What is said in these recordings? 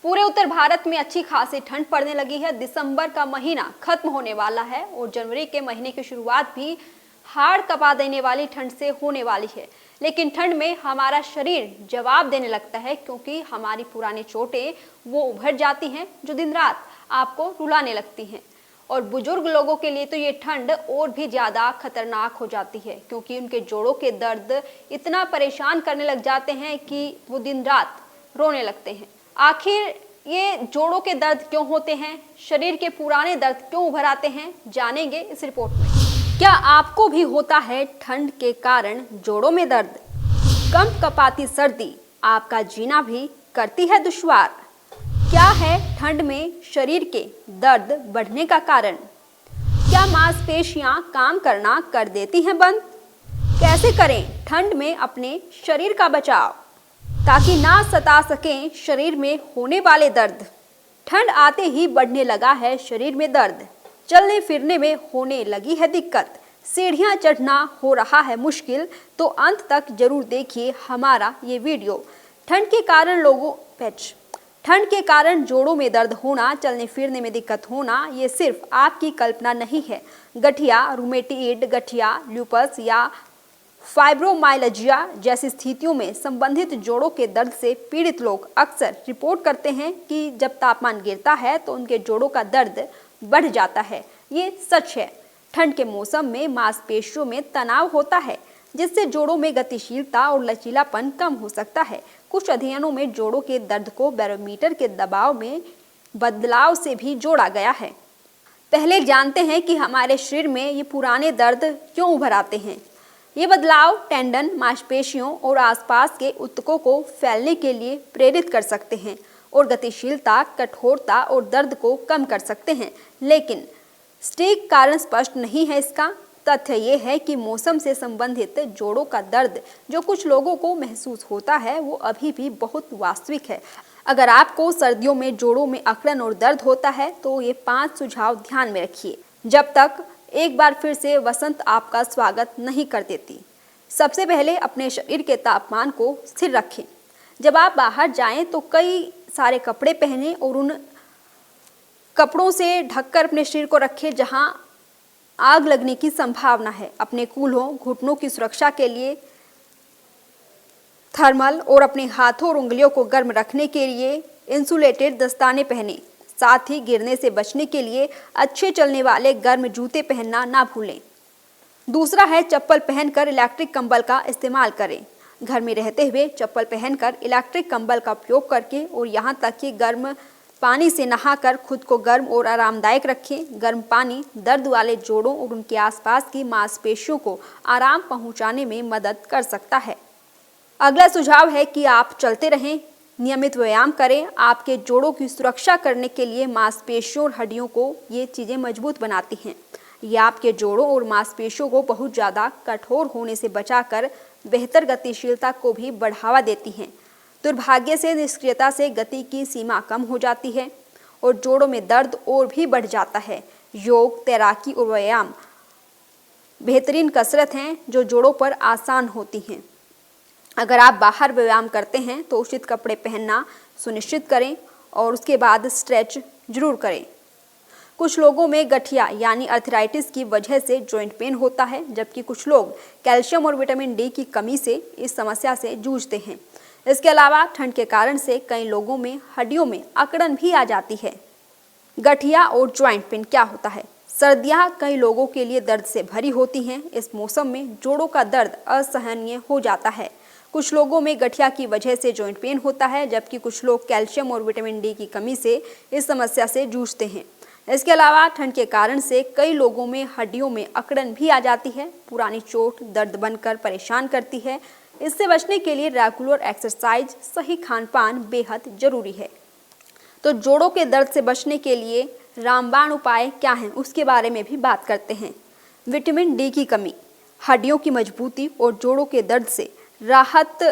पूरे उत्तर भारत में अच्छी खासी ठंड पड़ने लगी है। दिसंबर का महीना खत्म होने वाला है और जनवरी के महीने की शुरुआत भी हाड़ कपा देने वाली ठंड से होने वाली है। लेकिन ठंड में हमारा शरीर जवाब देने लगता है, क्योंकि हमारी पुरानी चोटें वो उभर जाती हैं जो दिन रात आपको रुलाने लगती हैं। और बुजुर्ग लोगों के लिए तो ये ठंड और भी ज्यादा खतरनाक हो जाती है, क्योंकि उनके जोड़ों के दर्द इतना परेशान करने लग जाते हैं कि वो दिन रात रोने लगते हैं। आखिर ये जोड़ों के दर्द क्यों होते हैं, शरीर के पुराने दर्द क्यों उभर आते हैं, जानेंगे इस रिपोर्ट में। क्या आपको भी होता है ठंड के कारण जोड़ों में दर्द? कंपकपाती सर्दी आपका जीना भी करती है दुश्वार। क्या है ठंड में शरीर के दर्द बढ़ने का कारण? क्या मांसपेशियां काम करना कर देती हैं बंद? कैसे करें ठंड में अपने शरीर का बचाव, ताकि ना सता सकें शरीर में होने वाले दर्द? ठंड आते ही बढ़ने लगा है शरीर में दर्द, चलने फिरने में होने लगी है दिक्कत, सीढ़ियां चढ़ना हो रहा है मुश्किल, तो अंत तक जरूर देखिए हमारा ये वीडियो। ठंड के कारण जोड़ों में दर्द होना, चलने फिरने में दिक्कत होना, ये सिर्फ आपकी कल्पना नहीं है। गठिया, रूमेटॉइड गठिया, लूपस या फाइब्रोमाइल्जिया जैसी स्थितियों में संबंधित जोड़ों के दर्द से पीड़ित लोग अक्सर रिपोर्ट करते हैं कि जब तापमान गिरता है तो उनके जोड़ों का दर्द बढ़ जाता है। ये सच है। ठंड के मौसम में मांसपेशियों में तनाव होता है, जिससे जोड़ों में गतिशीलता और लचीलापन कम हो सकता है। कुछ अध्ययनों में जोड़ों के दर्द को बैरोमीटर के दबाव में बदलाव से भी जोड़ा गया है। पहले जानते हैं कि हमारे शरीर में ये पुराने दर्द क्यों उभर आते हैं। ये बदलाव टेंडन, मांसपेशियों और आसपास के ऊतकों को फैलने के लिए प्रेरित कर सकते हैं और गतिशीलता, कठोरता और दर्द को कम कर सकते हैं। लेकिन सटीक कारण स्पष्ट नहीं है। इसका तथ्य ये है कि मौसम से संबंधित जोड़ों का दर्द जो कुछ लोगों को महसूस होता है, वो अभी भी बहुत वास्तविक है। अगर आपको सर्दियों में जोड़ों में अकड़न और दर्द होता है तो ये 5 सुझाव ध्यान में रखिए, जब तक एक बार फिर से वसंत आपका स्वागत नहीं कर देती। सबसे पहले अपने शरीर के तापमान को स्थिर रखें। जब आप बाहर जाएं तो कई सारे कपड़े पहनें और उन कपड़ों से ढककर अपने शरीर को रखें जहां आग लगने की संभावना है। अपने कूल्हों, घुटनों की सुरक्षा के लिए थर्मल और अपने हाथों और उंगलियों को गर्म रखने के लिए इंसुलेटेड दस्ताने पहनें। साथ ही गिरने से बचने के लिए अच्छे चलने वाले गर्म जूते पहनना ना भूलें। दूसरा है चप्पल पहनकर इलेक्ट्रिक कंबल का इस्तेमाल करें। घर में रहते हुए चप्पल पहनकर इलेक्ट्रिक कंबल का उपयोग करके और यहाँ तक कि गर्म पानी से नहाकर खुद को गर्म और आरामदायक रखें। गर्म पानी दर्द वाले जोड़ों और उनके आसपास की मांसपेशियों को आराम पहुंचाने में मदद कर सकता है। अगला सुझाव है कि आप चलते रहें, नियमित व्यायाम करें। आपके जोड़ों की सुरक्षा करने के लिए मांसपेशियों और हड्डियों को ये चीज़ें मजबूत बनाती हैं। ये आपके जोड़ों और मांसपेशियों को बहुत ज़्यादा कठोर होने से बचाकर बेहतर गतिशीलता को भी बढ़ावा देती हैं। दुर्भाग्य से निष्क्रियता से गति की सीमा कम हो जाती है और जोड़ों में दर्द और भी बढ़ जाता है। योग, तैराकी और व्यायाम बेहतरीन कसरत हैं जो जोड़ों पर आसान होती हैं। अगर आप बाहर व्यायाम करते हैं तो उचित कपड़े पहनना सुनिश्चित करें और उसके बाद स्ट्रेच जरूर करें। कुछ लोगों में गठिया यानी अर्थराइटिस की वजह से जॉइंट पेन होता है, जबकि कुछ लोग कैल्शियम और विटामिन डी की कमी से इस समस्या से जूझते हैं। इसके अलावा ठंड के कारण से कई लोगों में हड्डियों में अकड़न भी आ जाती है। गठिया और जॉइंट पेन क्या होता है? सर्दियां कई लोगों के लिए दर्द से भरी होती हैं। इस मौसम में जोड़ों का दर्द असहनीय हो जाता है। कुछ लोगों में गठिया की वजह से जॉइंट पेन होता है, जबकि कुछ लोग कैल्शियम और विटामिन डी की कमी से इस समस्या से जूझते हैं। इसके अलावा ठंड के कारण से कई लोगों में हड्डियों में अकड़न भी आ जाती है। पुरानी चोट दर्द बनकर परेशान करती है। इससे बचने के लिए रेगुलर एक्सरसाइज, सही खान-पान बेहद जरूरी है। तो जोड़ों के दर्द से बचने के लिए रामबाण उपाय क्या हैं, उसके बारे में भी बात करते हैं। विटामिन डी की कमी हड्डियों की मजबूती और जोड़ों के दर्द से राहत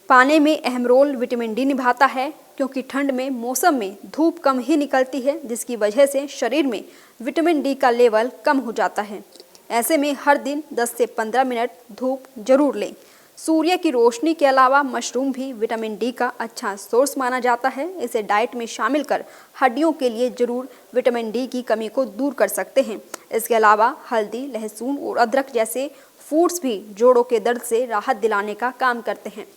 पाने में अहम रोल विटामिन डी निभाता है, क्योंकि ठंड में मौसम में धूप कम ही निकलती है, जिसकी वजह से शरीर में विटामिन डी का लेवल कम हो जाता है। ऐसे में हर दिन 10 से 15 मिनट धूप जरूर लें। सूर्य की रोशनी के अलावा मशरूम भी विटामिन डी का अच्छा सोर्स माना जाता है। इसे डाइट में शामिल कर हड्डियों के लिए जरूर विटामिन डी की कमी को दूर कर सकते हैं। इसके अलावा हल्दी, लहसुन और अदरक जैसे फूड्स भी जोड़ों के दर्द से राहत दिलाने का काम करते हैं।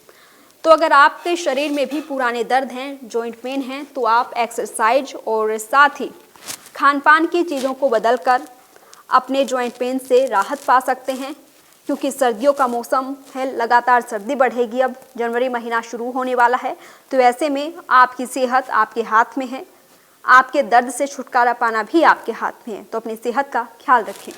तो अगर आपके शरीर में भी पुराने दर्द हैं, जॉइंट पेन हैं, तो आप एक्सरसाइज और साथ ही खान पान की चीज़ों को बदलकर अपने जॉइंट पेन से राहत पा सकते हैं। क्योंकि सर्दियों का मौसम है, लगातार सर्दी बढ़ेगी, अब जनवरी महीना शुरू होने वाला है। तो ऐसे में आपकी सेहत आपके हाथ में है, आपके दर्द से छुटकारा पाना भी आपके हाथ में है। तो अपनी सेहत का ख्याल रखें।